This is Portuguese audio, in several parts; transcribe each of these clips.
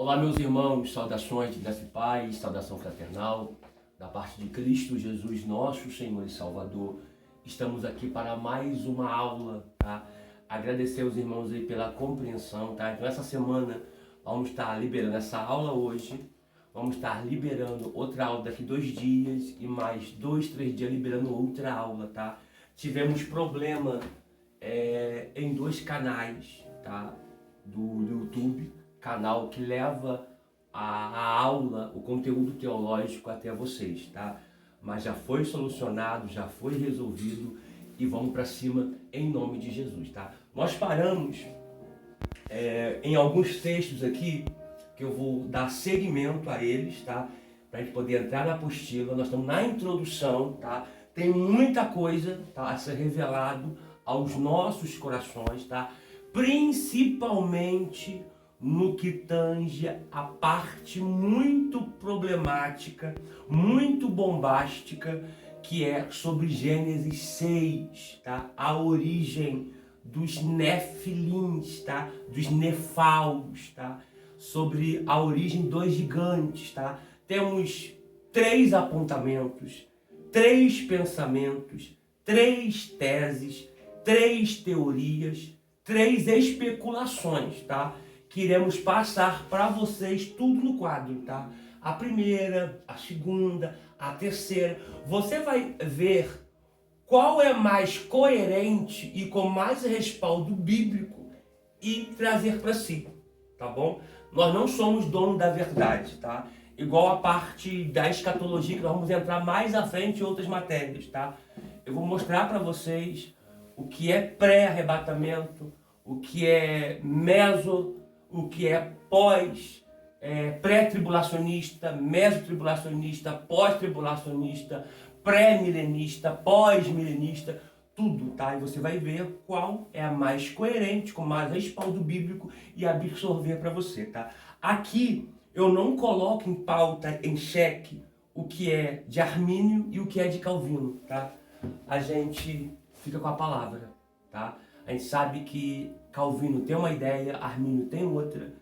Olá, meus irmãos, saudações de graça e paz, saudação fraternal, da parte de Cristo Jesus, nosso Senhor e Salvador. Estamos aqui para mais uma aula, tá? Agradecer aos irmãos aí pela compreensão, tá? Então, essa semana vamos estar liberando essa aula hoje, vamos estar liberando outra aula daqui 2 dias e mais 2, 3 dias liberando outra aula, tá? Tivemos problema em 2 canais, tá? Do YouTube, canal que leva a aula, o conteúdo teológico até vocês, tá? Mas já foi solucionado, já foi resolvido e vamos para cima em nome de Jesus, tá? Nós paramos em alguns textos aqui que eu vou dar seguimento a eles, tá? Para a gente poder entrar na apostila. Nós estamos na introdução, tá? Tem muita coisa, tá, a ser revelado aos nossos corações, tá? Principalmente no que tange a parte muito problemática, muito bombástica, que é sobre Gênesis 6, tá? A origem dos Nefilins, tá? Dos Nefaus, tá? Sobre a origem dos gigantes, tá? Temos 3 apontamentos, 3 pensamentos, 3 teses, 3 teorias, 3 especulações, tá? Que iremos passar para vocês tudo no quadro, tá? A primeira, a segunda, a terceira. Você vai ver qual é mais coerente e com mais respaldo bíblico e trazer para si, tá bom? Nós não somos dono da verdade, tá? Igual a parte da escatologia, que nós vamos entrar mais à frente em outras matérias, tá? Eu vou mostrar para vocês o que é pré-arrebatamento, o que é meso, o que é pré-tribulacionista, mesotribulacionista, pós-tribulacionista, pré-milenista, pós-milenista, tudo, tá? E você vai ver qual é a mais coerente, com mais respaldo bíblico e absorver para você, tá? Aqui eu não coloco em pauta, em xeque, o que é de Armínio e o que é de Calvino, tá? A gente fica com a palavra, tá? A gente sabe que Calvino tem uma ideia, Armínio tem outra.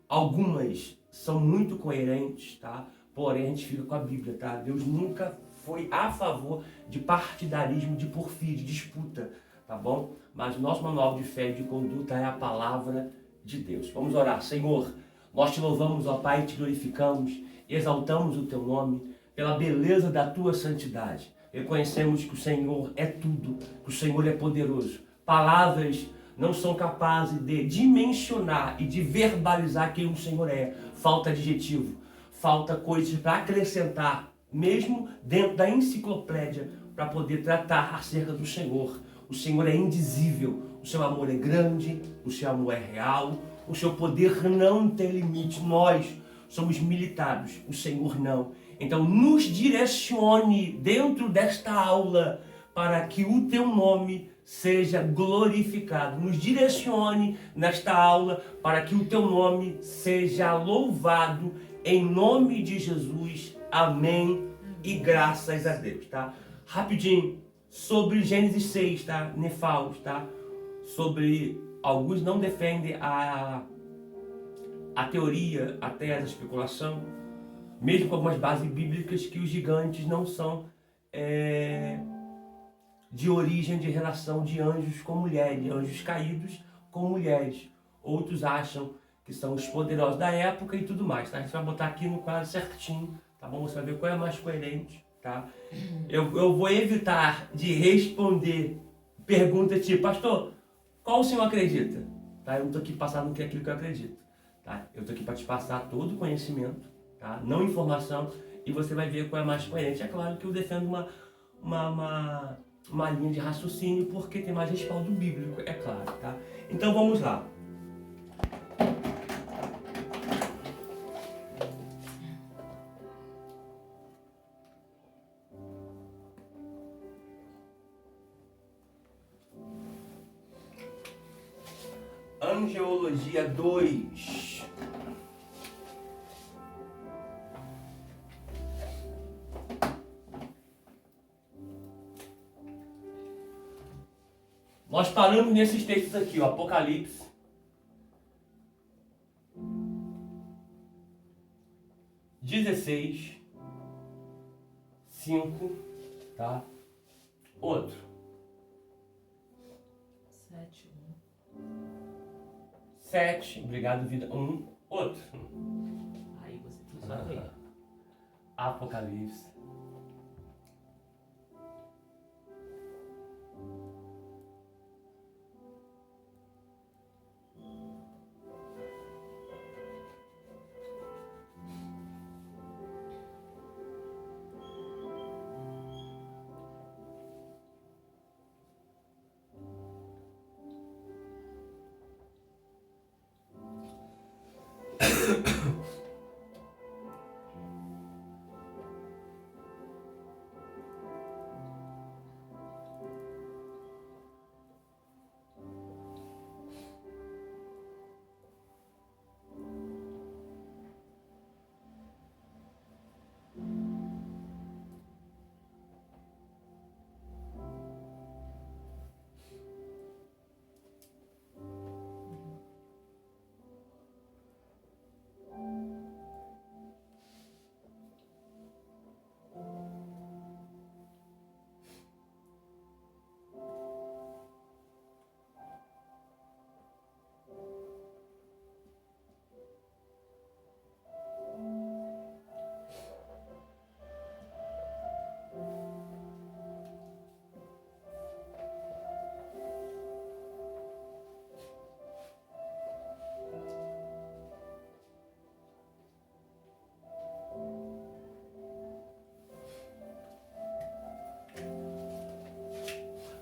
Algumas são muito coerentes, tá? Porém, a gente fica com a Bíblia, tá? Deus nunca foi a favor de partidarismo, de porfia, de disputa, tá bom? Mas nosso manual de fé e de conduta é a palavra de Deus. Vamos orar. Senhor, nós te louvamos, ó Pai, te glorificamos, exaltamos o teu nome pela beleza da tua santidade. Reconhecemos que o Senhor é tudo, que o Senhor é poderoso. Palavras não são capazes de dimensionar e de verbalizar quem o Senhor é. Falta adjetivo, falta coisas para acrescentar, mesmo dentro da enciclopédia, para poder tratar acerca do Senhor. O Senhor é indizível, o seu amor é grande, o seu amor é real, o seu poder não tem limite. Nós somos militados, o Senhor não. Então nos direcione dentro desta aula para que o teu nome seja glorificado. Nos direcione nesta aula para que o teu nome seja louvado em nome de Jesus. Amém e graças a Deus, tá? Rapidinho, sobre Gênesis 6, tá? Nefaus, tá? Sobre, alguns não defendem a teoria, a tese, a especulação, mesmo com algumas bases bíblicas, que os gigantes não são de origem, de relação de anjos com mulheres, anjos caídos com mulheres. Outros acham que são os poderosos da época e tudo mais, tá? A gente vai botar aqui no quadro certinho, tá bom? Você vai ver qual é mais coerente, tá? Eu vou evitar de responder perguntas tipo, pastor, qual o senhor acredita? Tá? Eu não tô aqui passando aquilo que eu acredito, tá? Eu tô aqui para te passar todo o conhecimento, tá? Não informação, e você vai ver qual é mais coerente. É claro que eu defendo uma linha de raciocínio porque tem mais respaldo bíblico, é claro, tá? Então vamos lá. Angeologia 2. Nós paramos nesses textos aqui, o Apocalipse, 16, 5, tá? Outro. 7, 7, obrigado, vida. 1, outro. Aí você tem sua vez. Apocalipse.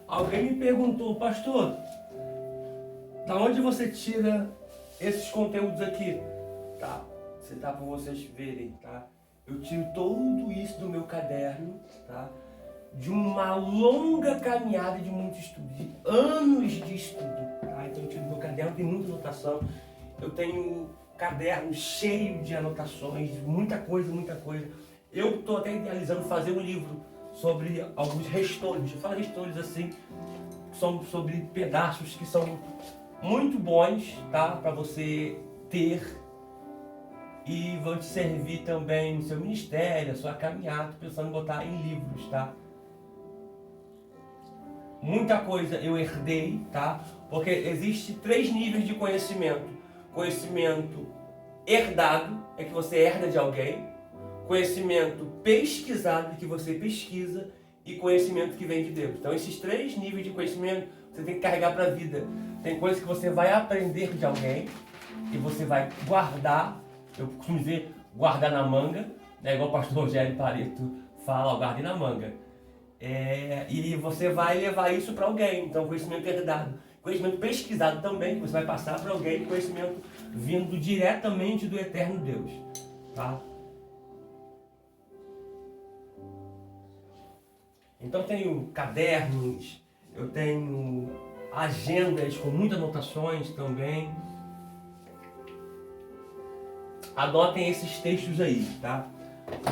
Alguém me perguntou, pastor, da onde você tira esses conteúdos aqui? Tá, você tá para vocês verem, tá? Eu tiro tudo isso do meu caderno, tá? De uma longa caminhada de muito estudo, de anos de estudo, tá? Então eu tiro do meu caderno, tem muita anotação. Eu tenho caderno cheio de anotações, muita coisa, muita coisa. Eu estou até idealizando fazer um livro sobre alguns restolhos. Eu falo restolhos assim, são sobre pedaços que são muito bons, tá? Para você ter e vão te servir também no seu ministério, a sua caminhada. Tô pensando em botar em livros, tá? Muita coisa eu herdei, tá? Porque existe 3 níveis de conhecimento. Conhecimento herdado, é que você herda de alguém. Conhecimento pesquisado, que você pesquisa. E conhecimento que vem de Deus. Então esses 3 níveis de conhecimento você tem que carregar para a vida. Tem coisas que você vai aprender de alguém e você vai guardar. Eu costumo dizer guardar na manga, né? Igual o pastor Rogério Pareto fala, guardei na manga. E você vai levar isso para alguém. Então conhecimento herdado. Conhecimento pesquisado também, que você vai passar para alguém. Conhecimento vindo diretamente do eterno Deus. Tá? Então eu tenho cadernos, eu tenho agendas com muitas anotações também. Anotem esses textos aí, tá?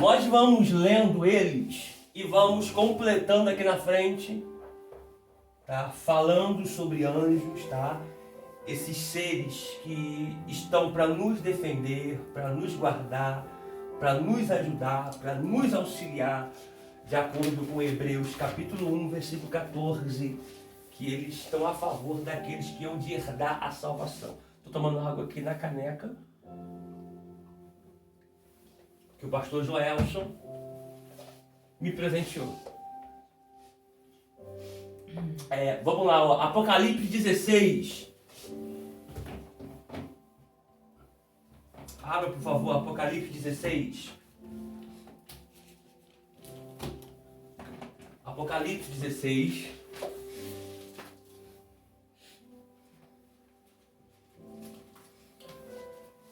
Nós vamos lendo eles e vamos completando aqui na frente, tá? Falando sobre anjos, tá? Esses seres que estão para nos defender, para nos guardar, para nos ajudar, para nos auxiliar, de acordo com Hebreus capítulo 1, versículo 14, que eles estão a favor daqueles que hão de herdar a salvação. Estou tomando água aqui na caneca, que o pastor Joelson me presenteou. Vamos lá, ó. Apocalipse 16. Abra, por favor, Apocalipse 16. Apocalipse 16.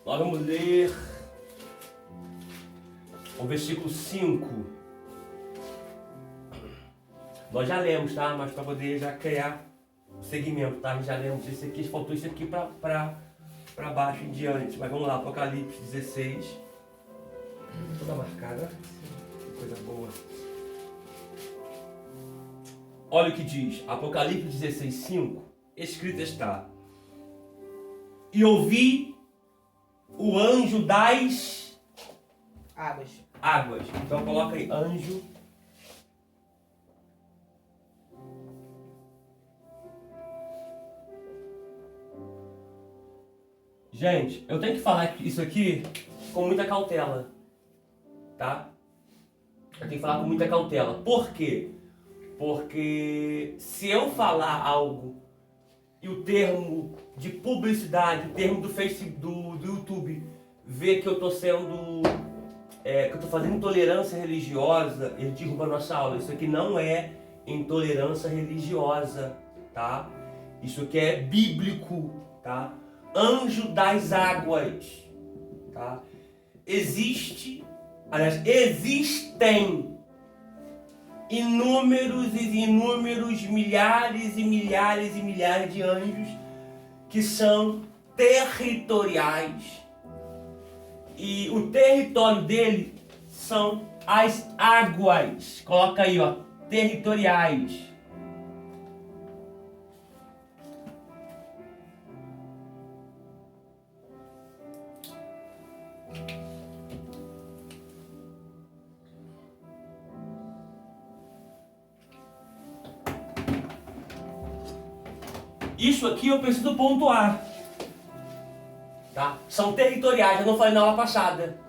Nós vamos ler o versículo 5. Nós já lemos, tá? Mas para poder já criar o segmento, tá? Já lemos esse aqui, faltou isso aqui para baixo em diante. Mas vamos lá, Apocalipse 16. Toda marcada. Que coisa boa. Olha o que diz, Apocalipse 16, 5, escrito está: E ouvi o anjo das Águas. Águas. Então coloca aí, anjo. Gente, eu tenho que falar isso aqui com muita cautela, tá? Eu tenho que falar com muita cautela. Por quê? Porque se eu falar algo e o termo de publicidade, o termo do Facebook, do YouTube, vê que eu tô sendo, que eu tô fazendo intolerância religiosa, ele derruba a nossa aula. Isso aqui não é intolerância religiosa, tá? Isso aqui é bíblico, tá? Anjo das águas, tá? Existem inúmeros e inúmeros, milhares e milhares e milhares de anjos que são territoriais. E o território dele são as águas. Coloca aí, ó, territoriais. Isso aqui eu preciso pontuar, tá? São territoriais, eu não falei na aula passada,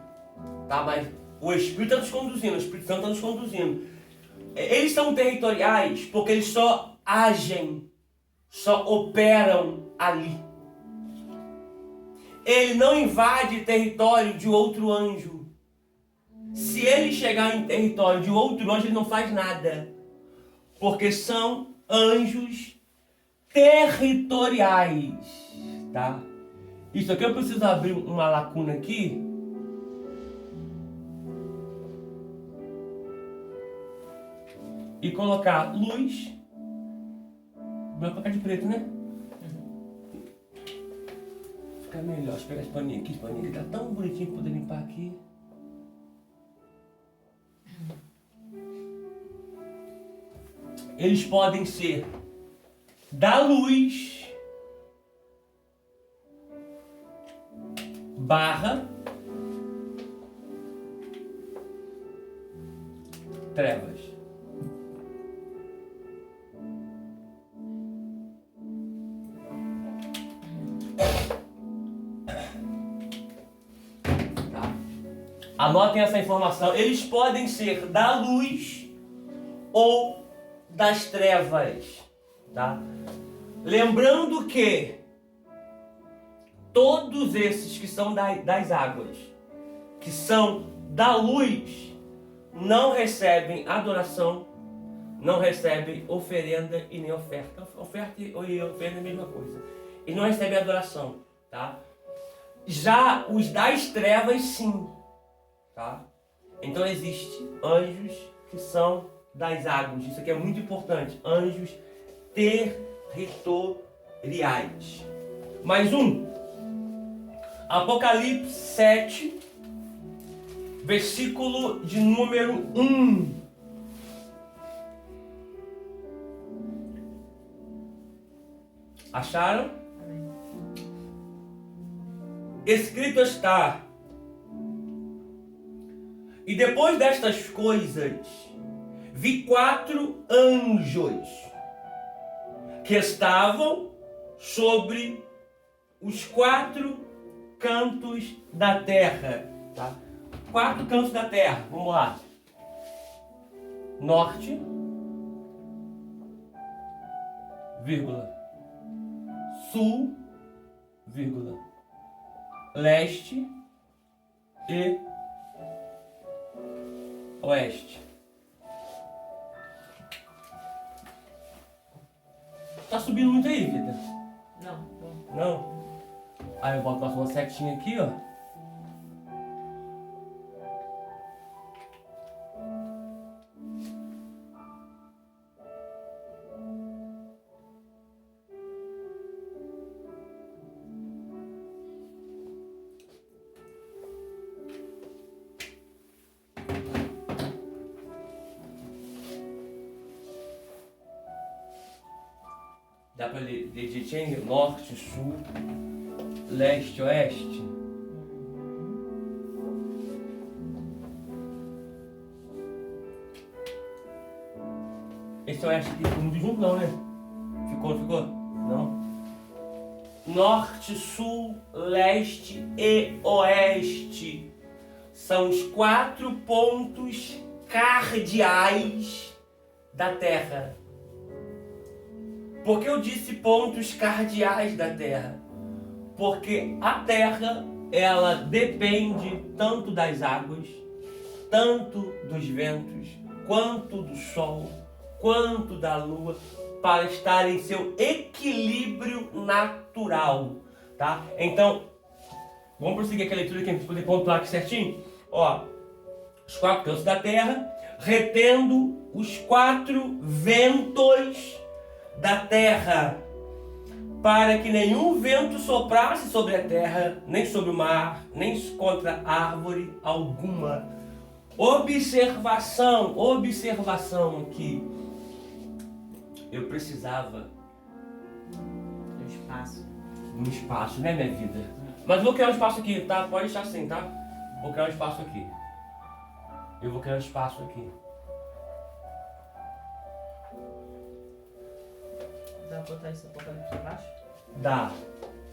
tá? Mas o Espírito está nos conduzindo, o Espírito Santo está nos conduzindo. Eles são territoriais porque eles só agem, só operam ali. Ele não invade território de outro anjo. Se ele chegar em território de outro anjo, ele não faz nada, porque são anjos territoriais, tá? Isso aqui eu preciso abrir uma lacuna aqui. E colocar luz. Vai colocar de preto, né? Fica melhor. Deixa eu pegar esse paninho aqui tá tão bonitinho pra poder limpar aqui. Eles podem ser da luz barra trevas. Tá? Anotem essa informação. Eles podem ser da luz ou das trevas. Tá? Lembrando que todos esses que são das águas, que são da luz, não recebem adoração, não recebem oferenda e nem oferta. Oferta e oferenda é a mesma coisa. E não recebem adoração, tá? Já os das trevas, sim, tá? Então existem anjos que são das águas. Isso aqui é muito importante. Anjos territoriais. Mais um. Apocalipse 7, versículo de número 1. Acharam? Escrito está: e depois destas coisas, vi 4 anjos que estavam sobre os 4 cantos da terra, tá? 4 cantos da terra, vamos lá. Norte, vírgula, sul, vírgula, leste e oeste. Tá subindo muito aí, vida? Não. Não? Aí eu boto uma setinha aqui, ó. Dá pra ler direitinho? Norte, sul, leste, oeste. Esse oeste aqui ficou muito junto não, né? Ficou? Não. Norte, sul, leste e oeste são os 4 pontos cardeais da Terra. Por que eu disse pontos cardeais da Terra? Porque a Terra, ela depende tanto das águas, tanto dos ventos, quanto do Sol, quanto da Lua, para estar em seu equilíbrio natural, tá? Então, vamos prosseguir aqui a leitura aqui, a gente poder pontuar aqui certinho. Ó, os 4 cantos da Terra, retendo os 4 ventos da Terra, para que nenhum vento soprasse sobre a terra, nem sobre o mar, nem contra árvore alguma. Observação aqui. Eu precisava um espaço, né, minha vida? Mas vou criar um espaço aqui, tá? Pode deixar assim, tá? Vou criar um espaço aqui. Eu vou criar um espaço aqui. Dá pra botar esse Apocalipse abaixo? Dá.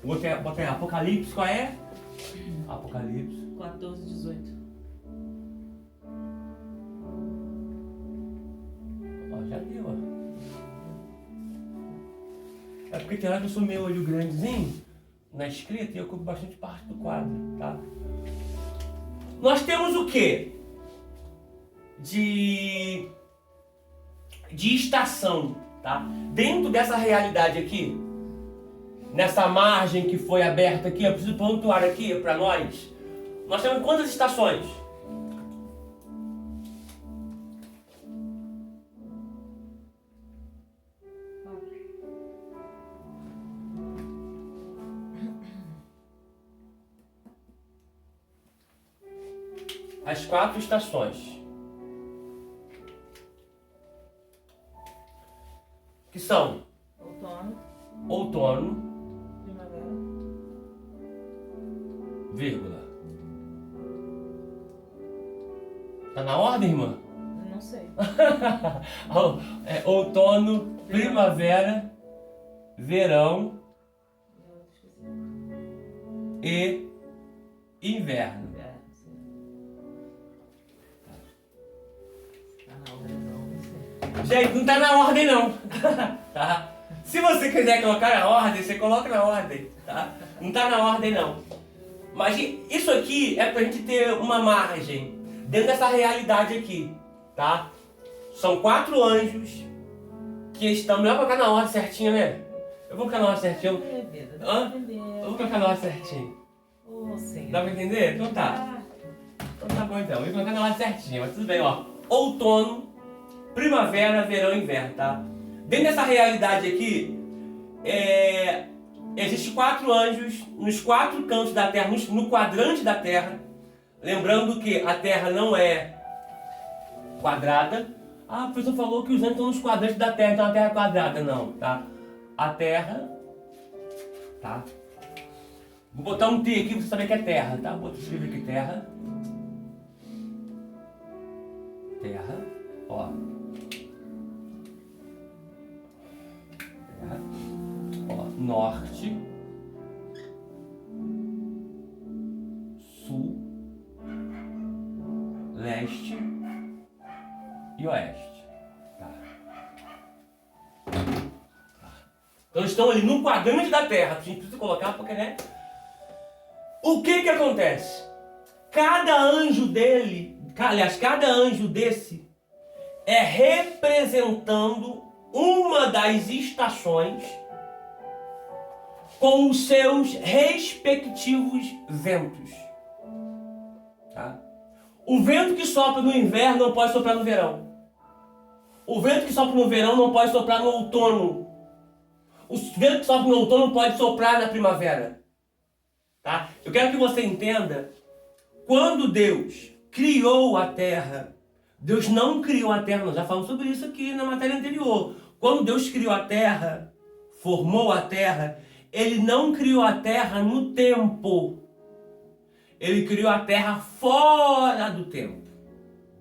Botei Apocalipse, qual é? Apocalipse. 14, 18. Ó, já deu, ó. É porque tem hora que eu sou meio olho grandezinho na escrita e eu ocupo bastante parte do quadro, tá? Nós temos o quê? De estação, tá? Dentro dessa realidade aqui, nessa margem que foi aberta aqui, eu preciso pontuar aqui para nós. Nós temos quantas estações? As 4 estações. Que são outono, Primavera, vírgula. Tá na ordem, irmã? não sei. Outono, primavera, verão e inverno. Gente, não tá na ordem não, tá? Se você quiser colocar na ordem, você coloca na ordem, tá? Não tá na ordem não. Mas isso aqui é pra gente ter uma margem dentro dessa realidade aqui, tá? São 4 anjos que estão... Não é pra colocar na ordem certinha, né? Eu vou colocar na ordem certinha. Eu vou colocar na ordem certinho. Dá pra entender? Então tá. Então tá bom então. Eu vou colocar na ordem certinha, mas tudo bem, ó. Outono, primavera, verão e inverno, tá? Dentro dessa realidade aqui, existem 4 anjos nos 4 cantos da Terra, no quadrante da Terra. Lembrando que a Terra não é quadrada. Ah, o professor falou que os anjos estão nos quadrantes da Terra, então a Terra é quadrada. Não, tá? A Terra, tá? Vou botar um T aqui pra você saber que é Terra, tá? Vou escrever aqui Terra. Terra, ó. Terra, ó. Norte, sul, leste e oeste. Tá. Então estão ali no quadrante da Terra. A gente precisa colocar porque, né? O que acontece? Cada anjo dele, aliás, cada anjo desse é representando uma das estações com os seus respectivos ventos. Tá? O vento que sopra no inverno não pode soprar no verão. O vento que sopra no verão não pode soprar no outono. O vento que sopra no outono não pode soprar na primavera. Tá? Eu quero que você entenda, quando Deus criou a terra, Deus não criou a terra, nós já falamos sobre isso aqui na matéria anterior. Quando Deus criou a terra, formou a terra, Ele não criou a terra no tempo. Ele criou a terra fora do tempo.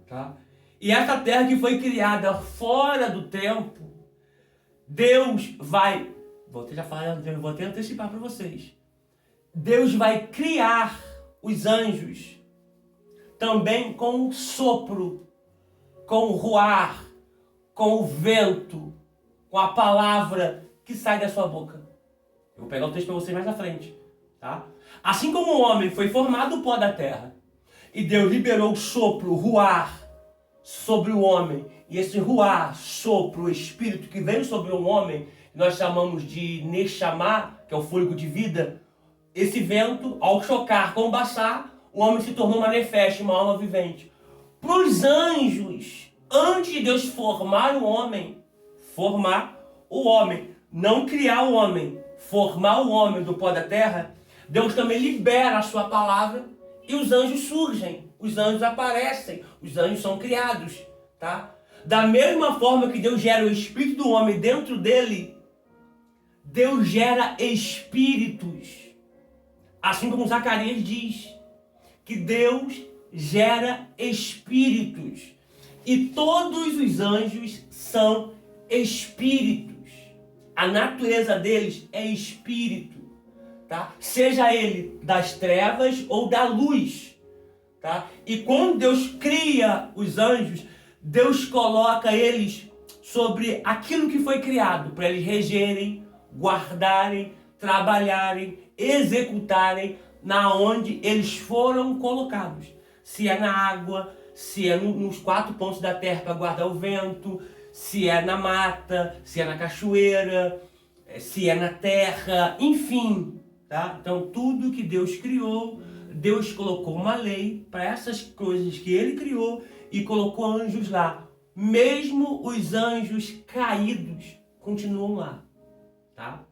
Tá? E essa terra que foi criada fora do tempo, Deus vai... Vou até antecipar para vocês. Deus vai criar os anjos também com o sopro, com o ruar, com o vento, com a palavra que sai da sua boca. Eu vou pegar o texto para vocês mais à frente, tá? Assim como o homem foi formado do pó da terra, e Deus liberou o sopro, o ruar, sobre o homem, e esse ruar, sopro, o espírito que veio sobre o homem, nós chamamos de Neshama, que é o fôlego de vida, esse vento, ao chocar com o Baçar, o homem se tornou uma nefesh, uma alma vivente. Para os anjos, antes de Deus formar o homem, não criar o homem, formar o homem do pó da terra, Deus também libera a sua palavra e os anjos surgem, os anjos aparecem, os anjos são criados, tá? Da mesma forma que Deus gera o espírito do homem dentro dele, Deus gera espíritos. Assim como Zacarias diz, que Deus gera espíritos. E todos os anjos são espíritos. A natureza deles é espírito, tá? Seja ele das trevas ou da luz, tá? E quando Deus cria os anjos, Deus coloca eles sobre aquilo que foi criado, para eles regerem, guardarem, trabalharem, executarem na onde eles foram colocados. Se é na água, se é nos 4 pontos da terra para guardar o vento, se é na mata, se é na cachoeira, se é na terra, enfim, tá? Então tudo que Deus criou, Deus colocou uma lei para essas coisas que ele criou e colocou anjos lá. Mesmo os anjos caídos continuam lá, tá?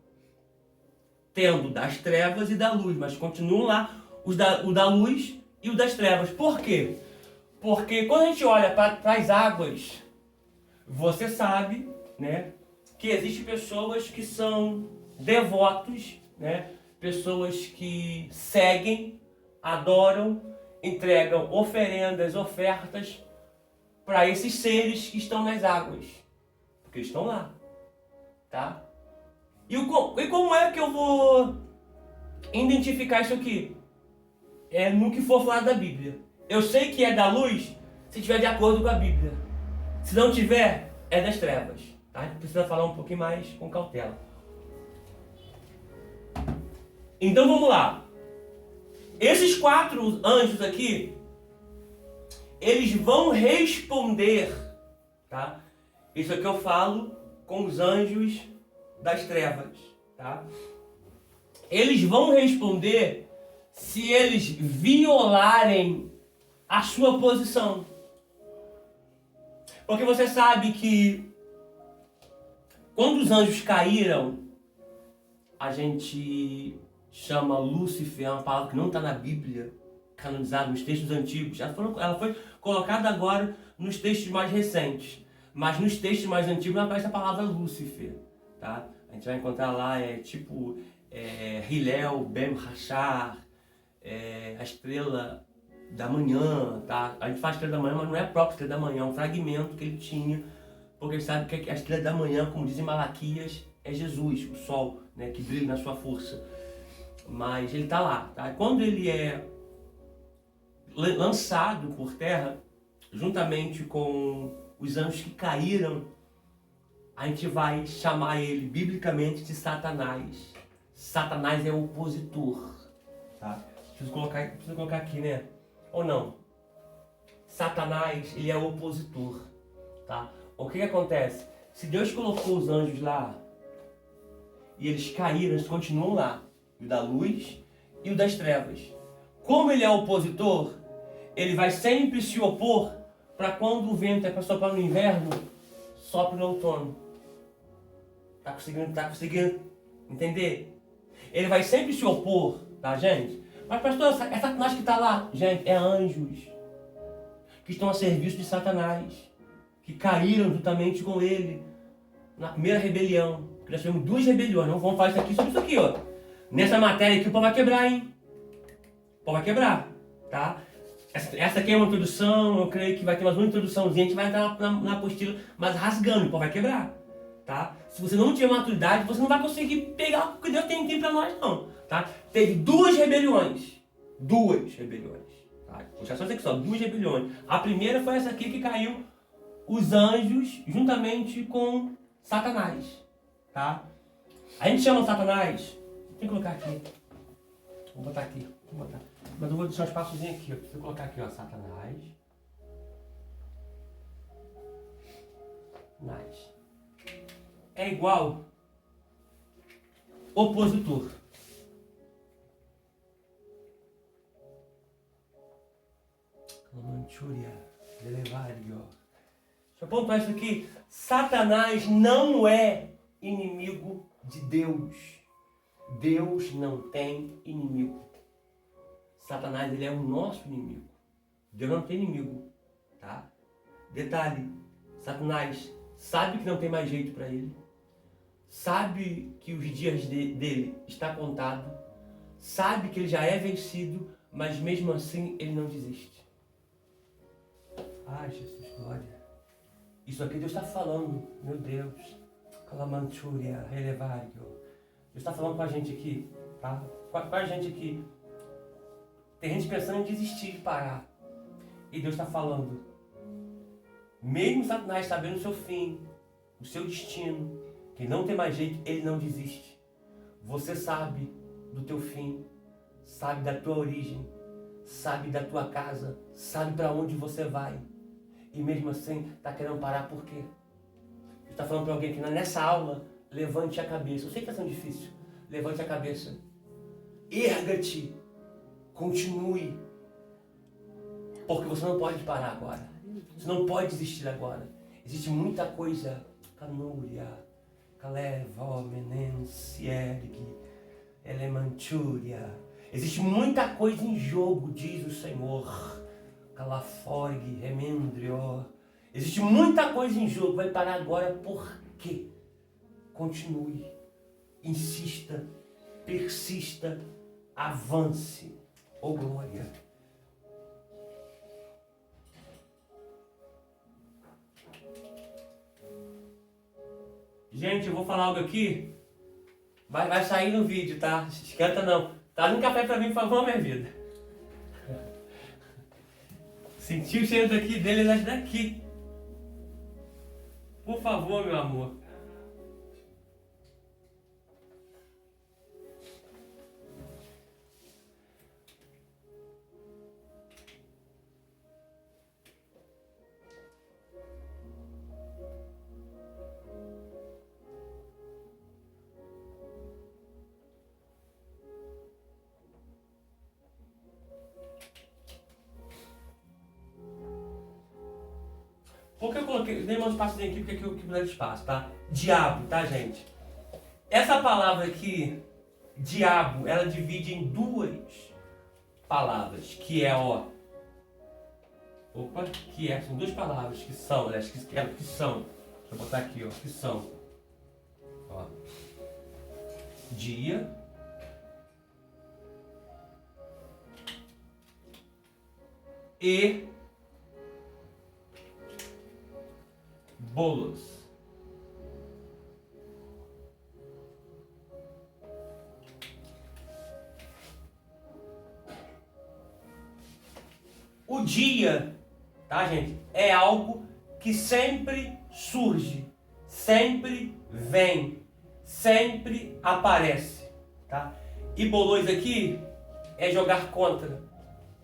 Tendo das trevas e da luz, mas continuam lá o da luz e o das trevas. Por quê? Porque quando a gente olha para as águas, você sabe, né, que existem pessoas que são devotos, né, pessoas que seguem, adoram, entregam oferendas, ofertas para esses seres que estão nas águas, porque eles estão lá, tá? E como é que eu vou identificar isso aqui? É no que for falado da Bíblia. Eu sei que é da luz se estiver de acordo com a Bíblia. Se não tiver, é das trevas. Tá? A gente precisa falar um pouquinho mais com cautela. Então vamos lá. Esses 4 anjos aqui, eles vão responder, tá? Isso aqui eu falo com os anjos das trevas, tá? Eles vão responder se eles violarem a sua posição. Porque você sabe que quando os anjos caíram, a gente chama Lúcifer, é uma palavra que não está na Bíblia, canonizada nos textos antigos. Ela foi colocada agora nos textos mais recentes. Mas nos textos mais antigos não aparece a palavra Lúcifer, tá? A gente vai encontrar lá, Hillel, Ben Hashar, a estrela da manhã, tá? A gente fala estrela da manhã, mas não é a própria estrela da manhã, é um fragmento que ele tinha, porque ele sabe que a estrela da manhã, como diz em Malaquias, é Jesus, o sol, né, que brilha na sua força. Mas ele tá lá, tá? Quando ele é lançado por terra, juntamente com os anjos que caíram, a gente vai chamar ele biblicamente de Satanás. Satanás é o opositor, tá? Preciso colocar aqui, né? Ou não? Satanás, ele é o opositor, tá? O que acontece? Se Deus colocou os anjos lá e eles caíram, eles continuam lá, o da luz e o das trevas. Como ele é opositor, ele vai sempre se opor para quando o vento é para soprar no inverno, sopra no outono. Tá conseguindo entender? Ele vai sempre se opor, tá, gente? Mas, pastor, é Satanás que está lá. Gente, é anjos que estão a serviço de Satanás, que caíram juntamente com ele na primeira rebelião. Nós tivemos 2 rebeliões. Não vamos falar isso aqui sobre isso aqui, ó. Nessa matéria aqui o pau vai quebrar, hein? O pau vai quebrar, tá? Essa aqui é uma introdução, eu creio que vai ter mais uma introduçãozinha, a gente vai entrar na apostila, mas rasgando, o pau vai quebrar, tá? Se você não tiver maturidade, você não vai conseguir pegar o que Deus tem pra nós, não, tá? Teve duas rebeliões, tá? Vou deixar só isso aqui só, duas rebeliões. A primeira foi essa aqui que caiu os anjos juntamente com Satanás, tá? A gente chama Satanás, tem que colocar aqui, vou botar aqui, mas eu vou deixar um espaçozinho aqui, ó. Deixa eu colocar aqui, ó, Satanás. É igual opositor. Manchúria, Delevario. Deixa eu pontuar isso aqui. Satanás não é inimigo de Deus. Deus não tem inimigo. Satanás, ele é o nosso inimigo. Deus não tem inimigo, tá? Detalhe, Satanás sabe que não tem mais jeito para ele. Sabe que os dias dele está contado. Sabe que ele já é vencido, mas mesmo assim ele não desiste. Ai, Jesus, glória. Isso aqui Deus está falando, meu Deus. Calamantúria, relevário. Deus está falando com a gente aqui, tá? Com a gente aqui. Tem gente pensando em desistir de parar. E Deus está falando. Mesmo Satanás sabendo o seu fim, o seu destino, que não tem mais jeito, ele não desiste. Você sabe do teu fim, sabe da tua origem, sabe da tua casa, sabe para onde você vai. E mesmo assim está querendo parar por quê? Deus está falando para alguém que nessa aula, levante a cabeça. Eu sei que está sendo difícil. Levante a cabeça. Erga-te. Continue. Porque você não pode parar agora. Você não pode desistir agora. Existe muita coisa. Canúria, Calevo, Menencierg, Elementúria. Existe muita coisa em jogo, diz o Senhor. Calaforg, Remendrio. Existe muita coisa em jogo. Vai parar agora por quê? Continue. Insista. Persista. Avance. Oh, glória. Gente, eu vou falar algo aqui. Vai sair no vídeo, tá? Esquenta não. Traz um café pra mim, por favor, minha vida. Senti o cheiro daqui. Por favor, meu amor. Por que eu coloquei, dei um espaçozinho aqui, porque aqui eu quis dar espaço, tá? Diabo, tá, gente? Essa palavra aqui, diabo, ela divide em duas palavras, que é, ó... Opa, que é, são duas palavras que são, aliás, que são. Deixa eu botar aqui, ó, que são. Ó. Dia. E bolos. O dia, tá, gente? É algo que sempre surge, sempre vem, sempre aparece, tá? E bolões aqui é jogar contra,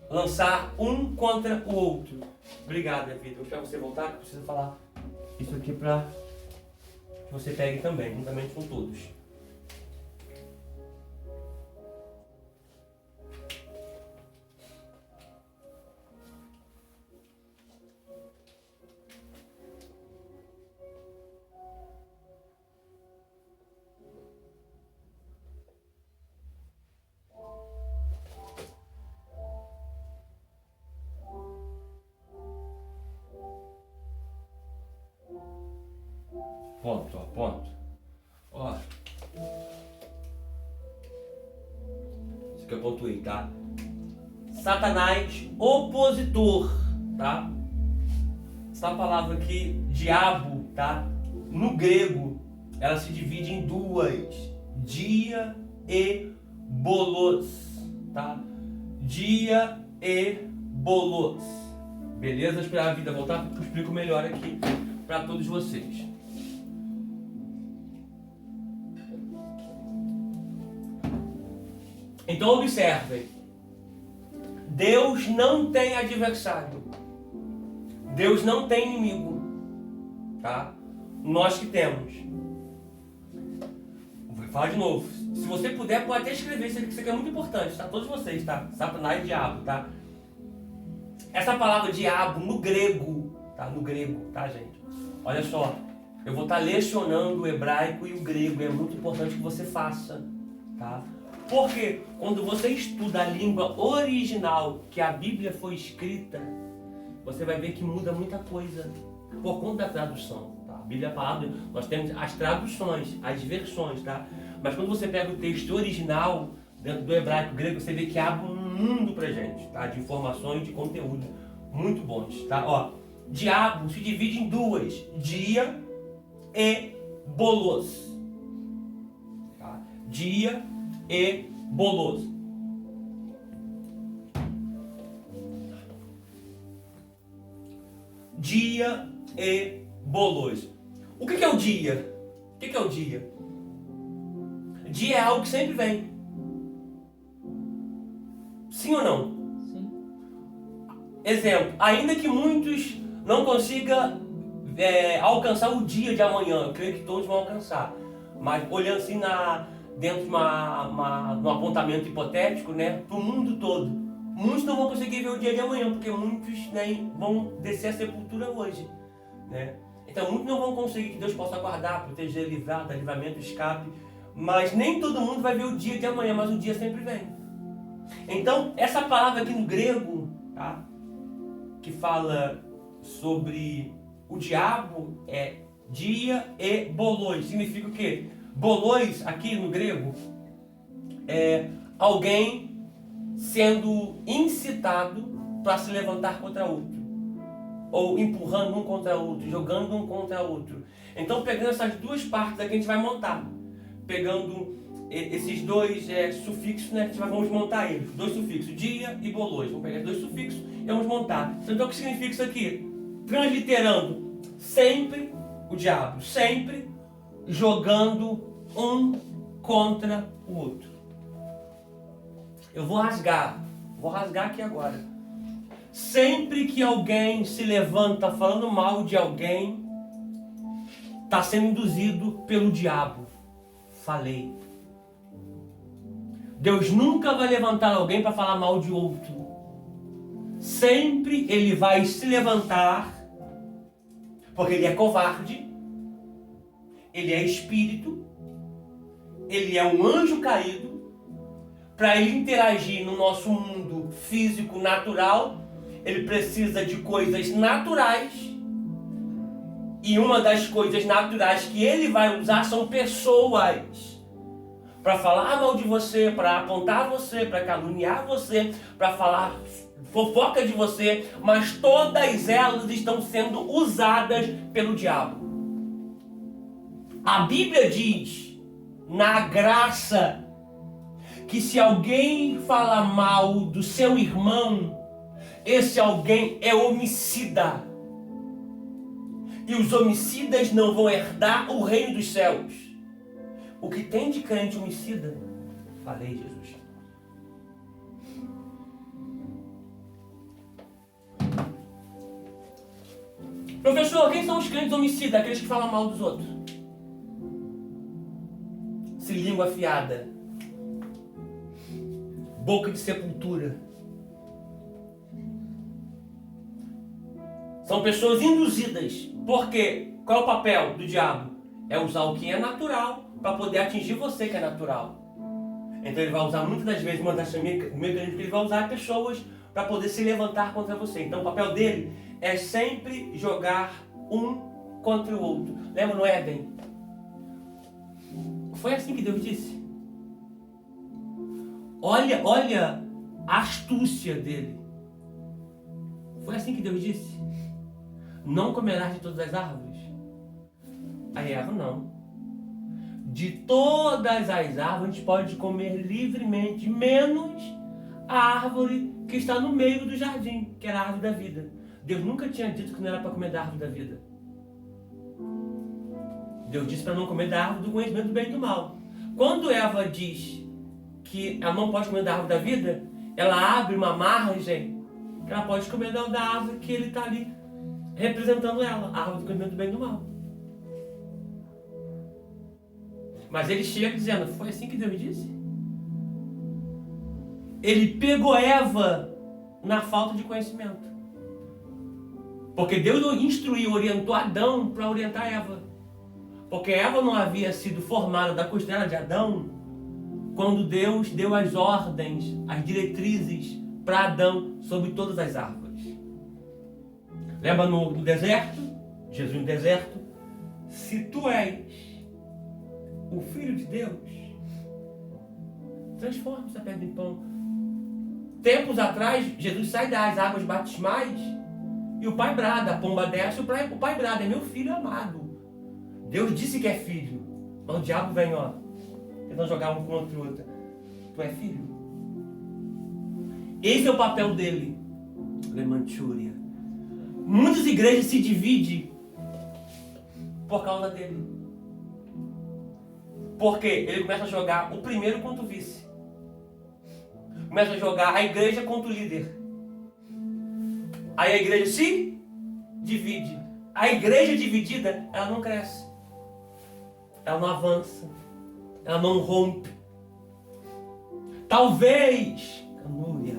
lançar um contra o outro. Obrigado, minha vida. Eu espero você voltar, que eu preciso falar isso aqui para que você pegue também, juntamente com todos. Ponto, ó, ponto. Ó. Isso que eu pontuei, tá? Satanás opositor, tá? Essa palavra aqui, diabo, tá? No grego, ela se divide em duas: dia e bolos, tá? Dia e bolos. Beleza? Esperar a vida voltar, porque eu explico melhor aqui para todos vocês. Então observem, Deus não tem adversário, Deus não tem inimigo, tá? Nós que temos. Vou falar de novo. Se você puder, pode até escrever isso aqui é muito importante, tá? Todos vocês, tá? Satanás e diabo, tá? Essa palavra diabo no grego, tá? No grego, tá, gente? Olha só, eu vou estar lecionando o hebraico e o grego, é muito importante que você faça, tá? Porque quando você estuda a língua original que a Bíblia foi escrita, você vai ver que muda muita coisa por conta da tradução, tá? A Bíblia é a palavra, nós temos as traduções, as versões, tá? Mas quando você pega o texto original, dentro do hebraico grego, você vê que abre um mundo pra gente, tá? De informações, de conteúdo muito bons, tá? Ó, diabo se divide em duas: dia e bolos, tá? Dia e bolos. Dia e bolos. O que é o dia? O que é o dia? Dia é algo que sempre vem. Sim ou não? Sim. Exemplo, ainda que muitos não consigam alcançar o dia de amanhã, eu creio que todos vão alcançar. Mas olhando assim dentro de um apontamento hipotético, né, para o mundo todo, muitos não vão conseguir ver o dia de amanhã, porque muitos, né, vão descer a sepultura hoje, né? Então muitos não vão conseguir, que Deus possa guardar, proteger, livrar, dar livramento, escape, mas nem todo mundo vai ver o dia de amanhã, mas o dia sempre vem. Então essa palavra aqui no grego, tá, que fala sobre o diabo, é dia e bolos. Significa o quê? Bolos aqui no grego é alguém sendo incitado para se levantar contra outro, ou empurrando um contra outro, jogando um contra outro. Então, pegando essas duas partes aqui, a gente vai montar, pegando esses dois sufixos, né, vamos montar eles, dois sufixos, dia e bolos. Vamos pegar dois sufixos e vamos montar. Então, o que significa isso aqui? Transliterando, sempre o diabo, sempre jogando um contra o outro. Eu vou rasgar aqui agora. Sempre que alguém se levanta falando mal de alguém, está sendo induzido pelo diabo. Falei. Deus nunca vai levantar alguém para falar mal de outro. Sempre ele vai se levantar, porque ele é covarde, ele é espírito, ele é um anjo caído. Para ele interagir no nosso mundo físico natural, ele precisa de coisas naturais. E uma das coisas naturais que ele vai usar são pessoas. Para falar mal de você, para apontar você, para caluniar você, para falar fofoca de você, mas todas elas estão sendo usadas pelo diabo. A Bíblia diz, na graça, que se alguém fala mal do seu irmão, esse alguém é homicida. E os homicidas não vão herdar o reino dos céus. O que tem de crente homicida? Falei, Jesus. Professor, quem são os crentes homicidas? Aqueles que falam mal dos outros. Se língua afiada. Boca de sepultura. São pessoas induzidas. Por quê? Qual é o papel do diabo? É usar o que é natural para poder atingir você que é natural. Então ele vai usar muitas das vezes, o mecanismo que ele vai usar pessoas para poder se levantar contra você. Então o papel dele é sempre jogar um contra o outro. Lembra no Éden? Foi assim que Deus disse. Olha a astúcia dele. Foi assim que Deus disse? Não comerás de todas as árvores? Aí Eva, não. De todas as árvores a gente pode comer livremente, menos a árvore que está no meio do jardim, que era a árvore da vida. Deus nunca tinha dito que não era para comer da árvore da vida. Deus disse para não comer da árvore do conhecimento do bem e do mal. Quando Eva diz que ela não pode comer da árvore da vida, ela abre uma margem que ela pode comer da árvore que ele está ali representando ela, a árvore do conhecimento do bem e do mal. Mas ele chega dizendo, foi assim que Deus disse? Ele pegou Eva na falta de conhecimento. Porque Deus instruiu, orientou Adão para orientar Eva. Porque Eva não havia sido formada da costela de Adão quando Deus deu as ordens, as diretrizes para Adão sobre todas as árvores. Lembra no deserto? Jesus no deserto? Se tu és o Filho de Deus, transforma essa pedra em pão. Tempos atrás, Jesus sai das águas batismais e o pai brada, a pomba desce, o pai brada, é meu filho amado. Deus disse que é filho, mas o diabo vem, tentando jogar um contra o outro. Tu é filho? Esse é o papel dele. Lemantúria. Muitas igrejas se dividem por causa dele. Porque ele começa a jogar o primeiro contra o vice. Começa a jogar a igreja contra o líder. Aí a igreja se divide. A igreja dividida, ela não cresce. Ela não avança. Ela não rompe. Talvez, canúria,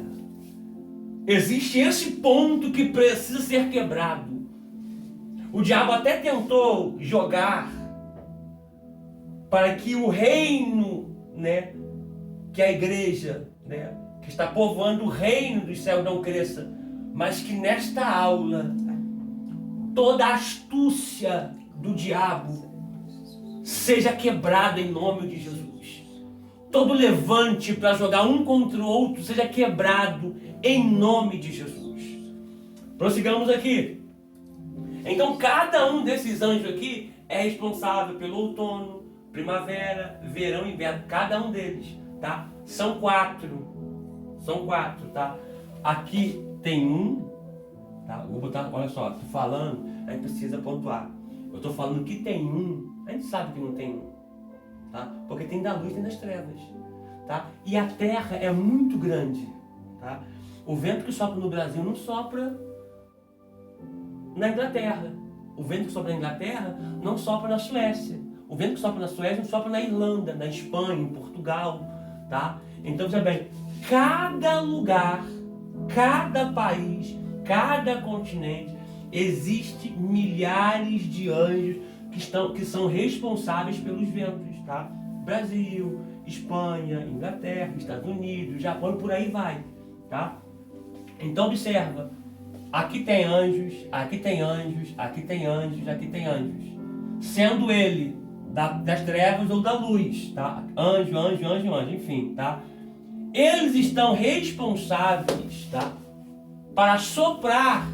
existe esse ponto que precisa ser quebrado. O diabo até tentou jogar para que o reino, que a igreja, que está povoando o reino dos céus não cresça, mas que nesta aula toda a astúcia do diabo seja quebrada em nome de Jesus. Todo levante para jogar um contra o outro seja quebrado em nome de Jesus. Prossigamos aqui. Então cada um desses anjos aqui é responsável pelo outono, primavera, verão e inverno, cada um deles, tá? São quatro, tá? Aqui tem um, tá? Vou botar, olha só, tô falando, a gente precisa pontuar. Eu tô falando que tem um, a gente sabe que não tem um, tá? Porque tem da luz e tem das trevas, tá? E a terra é muito grande, tá? O vento que sopra no Brasil não sopra na Inglaterra. O vento que sopra na Inglaterra não sopra na Suécia. O vento que sopra na Suécia não sopra na Irlanda, na Espanha, em Portugal, tá? Então, veja bem, cada lugar, cada país, cada continente, existe milhares de anjos que são responsáveis pelos ventos, tá? Brasil, Espanha, Inglaterra, Estados Unidos, Japão, por aí vai, tá? Então, observa, aqui tem anjos, aqui tem anjos, aqui tem anjos, aqui tem anjos, sendo ele das trevas ou da luz, tá? Anjo, enfim, tá? Eles estão responsáveis, tá? Para soprar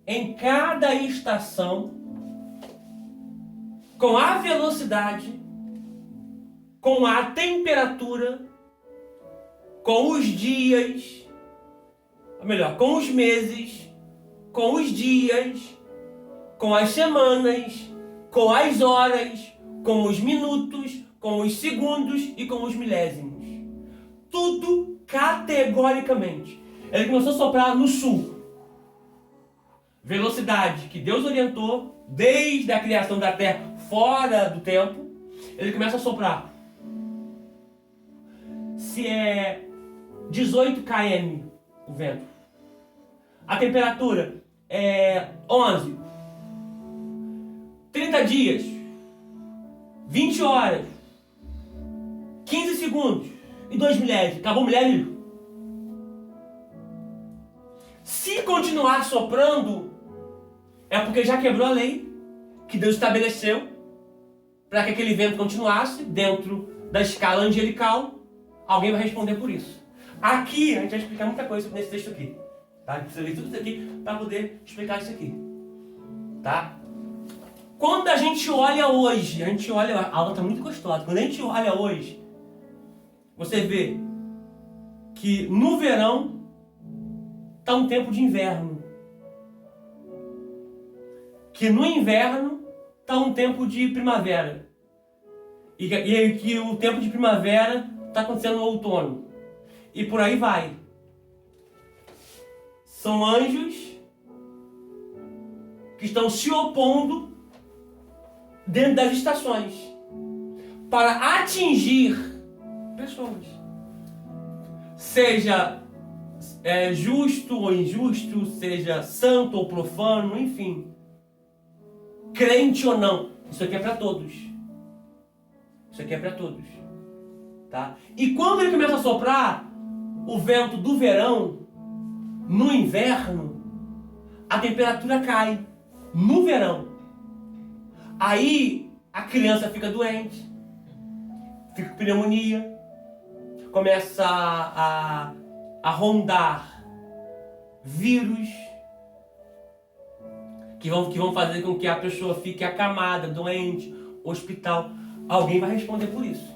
em cada estação com a velocidade, com a temperatura, com os dias, ou melhor, com os meses, com os dias, com as semanas, com as horas, com os minutos, com os segundos e com os milésimos. Tudo categoricamente. Ele começou a soprar no sul. Velocidade que Deus orientou desde a criação da terra fora do tempo. Ele começa a soprar. Se é 18 km o vento. A temperatura é 11. 30 dias. 20 horas. 15 segundos. E 2 milésimos. Acabou o milésimo. Se continuar soprando, é porque já quebrou a lei que Deus estabeleceu para que aquele vento continuasse dentro da escala angelical. Alguém vai responder por isso. Aqui a gente vai explicar muita coisa nesse texto aqui. Tá? A gente precisa ler tudo isso aqui para poder explicar isso aqui. Tá? Quando a gente olha hoje, a aula está muito gostosa. Quando a gente olha hoje, você vê que no verão está um tempo de inverno. Que no inverno está um tempo de primavera. E que o tempo de primavera está acontecendo no outono. E por aí vai. São anjos que estão se opondo dentro das estações para atingir pessoas. Seja justo ou injusto, seja santo ou profano, enfim. Crente ou não. Isso aqui é para todos. Isso aqui é para todos. Tá? E quando ele começa a soprar o vento do verão, no inverno, a temperatura cai. No verão. Aí a criança fica doente, fica com pneumonia, começa a rondar vírus que vão fazer com que a pessoa fique acamada, doente, hospital. Alguém vai responder por isso.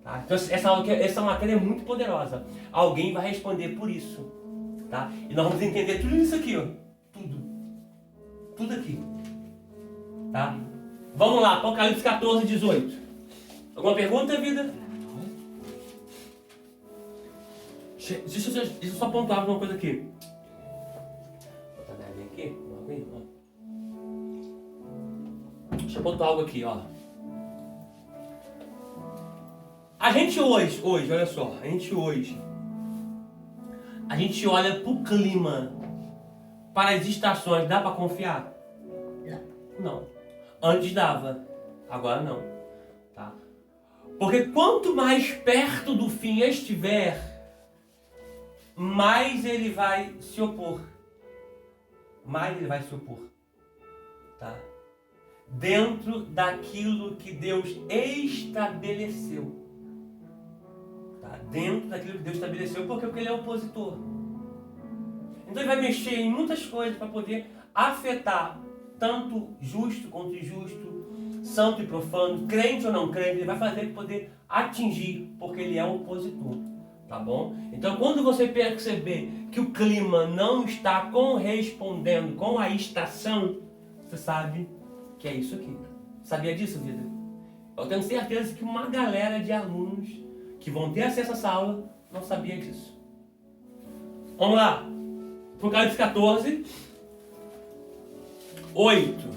Tá? Então essa matéria é muito poderosa. Alguém vai responder por isso. Tá? E nós vamos entender tudo isso aqui, ó. Tudo aqui. Tá? Vamos lá, Apocalipse 14, 18. Alguma pergunta, vida? Deixa eu só pontuar uma coisa aqui. Vou botar minha aqui. Deixa eu pontuar algo aqui, ó. A gente hoje, olha só, a gente olha pro clima, para as estações, dá para confiar? Não. Antes dava, agora não. Tá? Porque quanto mais perto do fim estiver, mais ele vai se opor. Tá? Dentro daquilo que Deus estabeleceu. Tá? Dentro daquilo que Deus estabeleceu, porque ele é opositor. Então ele vai mexer em muitas coisas para poder afetar tanto justo quanto injusto, santo e profano, crente ou não crente. Ele vai fazer para poder atingir, porque ele é opositor. Tá bom? Então quando você perceber que o clima não está correspondendo com a estação, você sabe que é isso aqui. Sabia disso, vida? Eu tenho certeza que uma galera de alunos que vão ter acesso a essa aula não sabia disso. Vamos lá. Apocalipse 14, 8.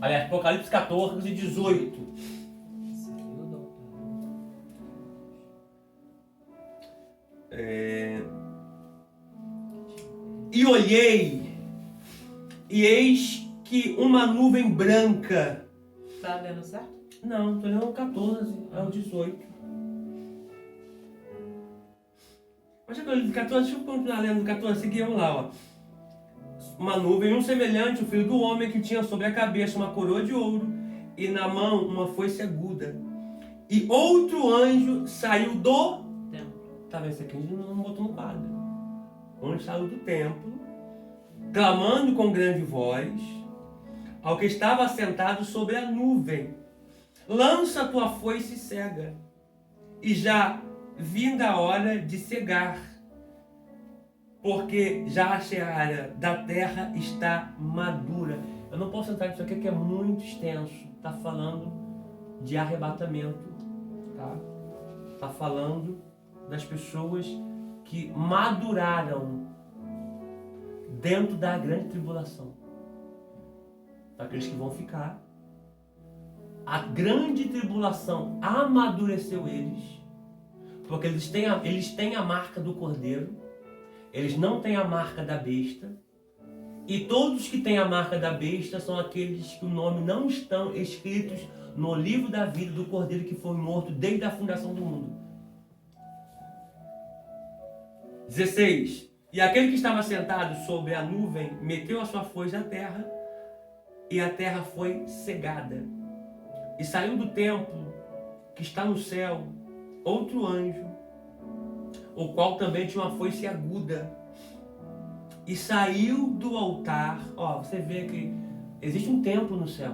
Aliás, Apocalipse 14, 18. E olhei, e eis que uma nuvem branca. Tá lendo certo? Não, estou lendo o 14, é o 18. Mas já que eu li o 14, deixa eu continuar lendo o 14, seguimos lá, ó. Uma nuvem, um semelhante, o filho do homem, que tinha sobre a cabeça uma coroa de ouro e na mão uma foice aguda. E outro anjo saiu do templo. Tá vendo? Isso aqui a gente não botou no quadro. O anjo saiu do templo, clamando com grande voz ao que estava assentado sobre a nuvem: lança tua foice e cega, e já vinda a hora de cegar, porque já a seara da terra está madura. Eu não posso entrar nisso aqui que é muito extenso. Está falando de arrebatamento. Tá falando das pessoas que maduraram dentro da grande tribulação. Aqueles que vão ficar. A grande tribulação amadureceu eles. Porque eles têm a marca do Cordeiro. Eles não têm a marca da besta. E todos que têm a marca da besta são aqueles que o nome não estão escritos no livro da vida do Cordeiro que foi morto desde a fundação do mundo. 16. E aquele que estava sentado sobre a nuvem meteu a sua foice na terra, e a terra foi cegada. E saiu do templo que está no céu outro anjo, o qual também tinha uma foice aguda. E saiu do altar. Ó, você vê que existe um templo no céu.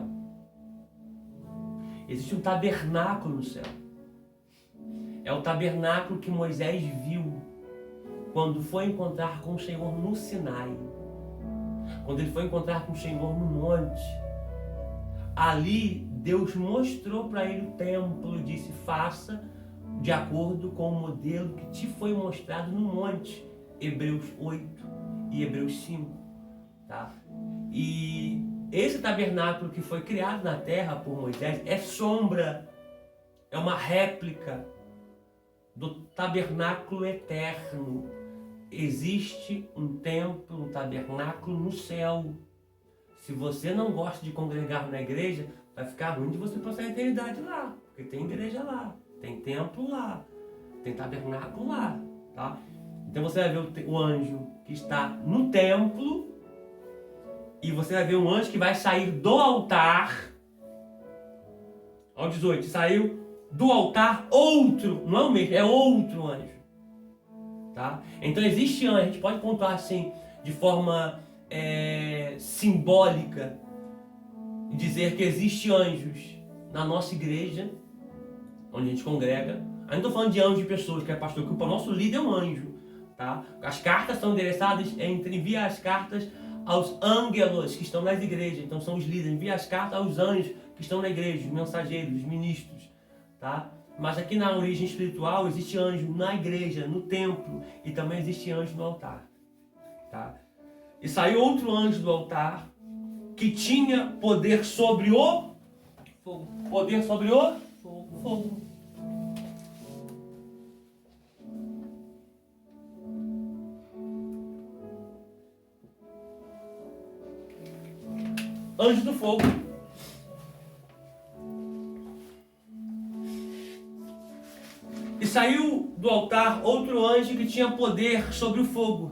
Existe um tabernáculo no céu. É o tabernáculo que Moisés viu quando foi encontrar com o Senhor no Sinai. Quando ele foi encontrar com o Senhor no monte. Ali Deus mostrou para ele o templo e disse: faça de acordo com o modelo que te foi mostrado no monte. Hebreus 8 e Hebreus 5. Tá? E esse tabernáculo que foi criado na terra por Moisés é sombra, é uma réplica do tabernáculo eterno. Existe um templo, um tabernáculo no céu. Se você não gosta de congregar na igreja, vai ficar ruim de você passar a eternidade lá, porque tem igreja lá, tem templo lá, tem tabernáculo lá, tá? Então você vai ver o anjo que está no templo e você vai ver um anjo que vai sair do altar. Ao 18, saiu do altar outro, não é o mesmo, é outro anjo. Tá? Então existe anjo, a gente pode pontuar assim, de forma simbólica, e dizer que existe anjos na nossa igreja, onde a gente congrega. Eu não estou falando de anjo de pessoas, que é pastor, que o nosso líder é um anjo. Tá? As cartas são endereçadas, envia as cartas aos ângelos que estão nas igrejas, então são os líderes, envia as cartas aos anjos que estão na igreja, os mensageiros, os ministros. Tá? Mas aqui na origem espiritual existe anjo na igreja, no templo, e também existe anjo no altar. Tá? E saiu outro anjo do altar que tinha poder sobre o Fogo. Poder sobre o Fogo. fogo. Anjo do fogo. E saiu do altar outro anjo que tinha poder sobre o fogo.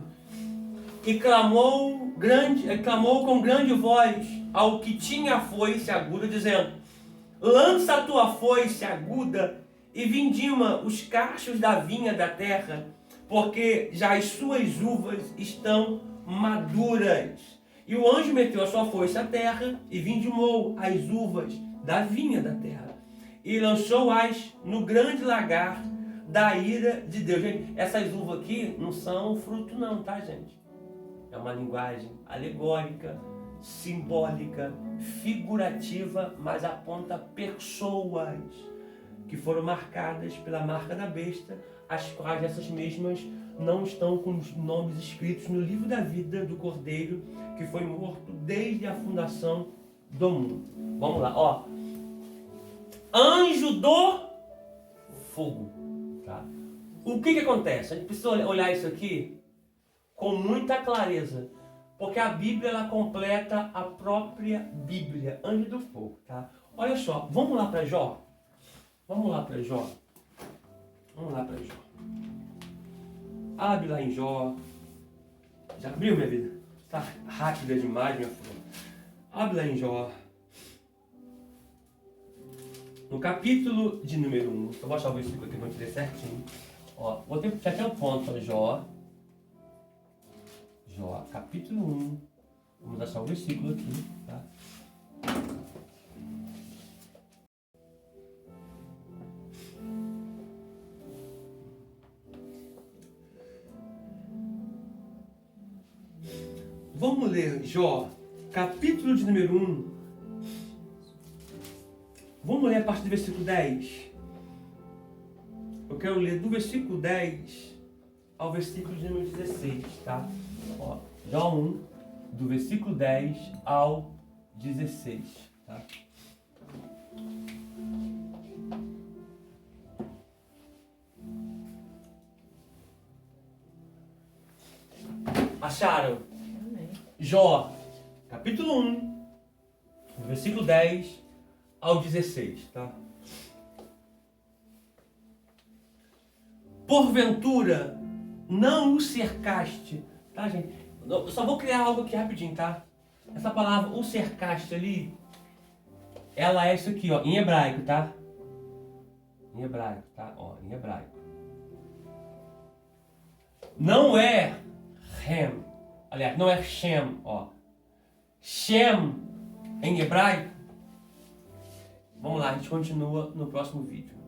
E clamou com grande voz ao que tinha a foice aguda, dizendo: lança a tua foice aguda e vindima os cachos da vinha da terra, porque já as suas uvas estão maduras. E o anjo meteu a sua foice à terra e vindimou as uvas da vinha da terra e lançou-as no grande lagar da ira de Deus. Gente, essas uvas aqui não são fruto não, tá, gente? É uma linguagem alegórica, simbólica, figurativa, mas aponta pessoas que foram marcadas pela marca da besta, as quais essas mesmas não estão com os nomes escritos no livro da vida do Cordeiro, que foi morto desde a fundação do mundo. Vamos lá, ó. Anjo do fogo. Tá? O que acontece? A gente precisa olhar isso aqui com muita clareza, porque a Bíblia ela completa a própria Bíblia. Anjo do fogo, tá? Olha só, vamos lá para Jó. Vamos lá para Jó. Vamos lá para Jó. Abre lá em Jó. Já abriu, minha vida? Tá rápida demais, minha filha. Abre lá em Jó. No capítulo de número 1. Eu vou achar o versículo aqui para eu ler certinho. Ó, vou ter até o ponto para Jó. Jó, capítulo 1. Vamos achar o versículo aqui, tá? Vamos ler Jó, capítulo de número 1. Vamos ler a partir do versículo 10. Eu quero ler do versículo 10 ao versículo de número 16, tá? Ó, Jó 1, do versículo 10 ao 16, tá? Acharam? Amém. Jó, capítulo 1, do versículo 10 ao 16, tá? Porventura, não o cercaste, tá, gente? Eu só vou criar algo aqui rapidinho, tá? Essa palavra, o cercaste ali, ela é isso aqui, ó, em hebraico, tá? Em hebraico, tá? Ó, em hebraico. Não é Hem. Aliás, não é Shem, ó. Shem, em hebraico. Vamos lá, a gente continua no próximo vídeo.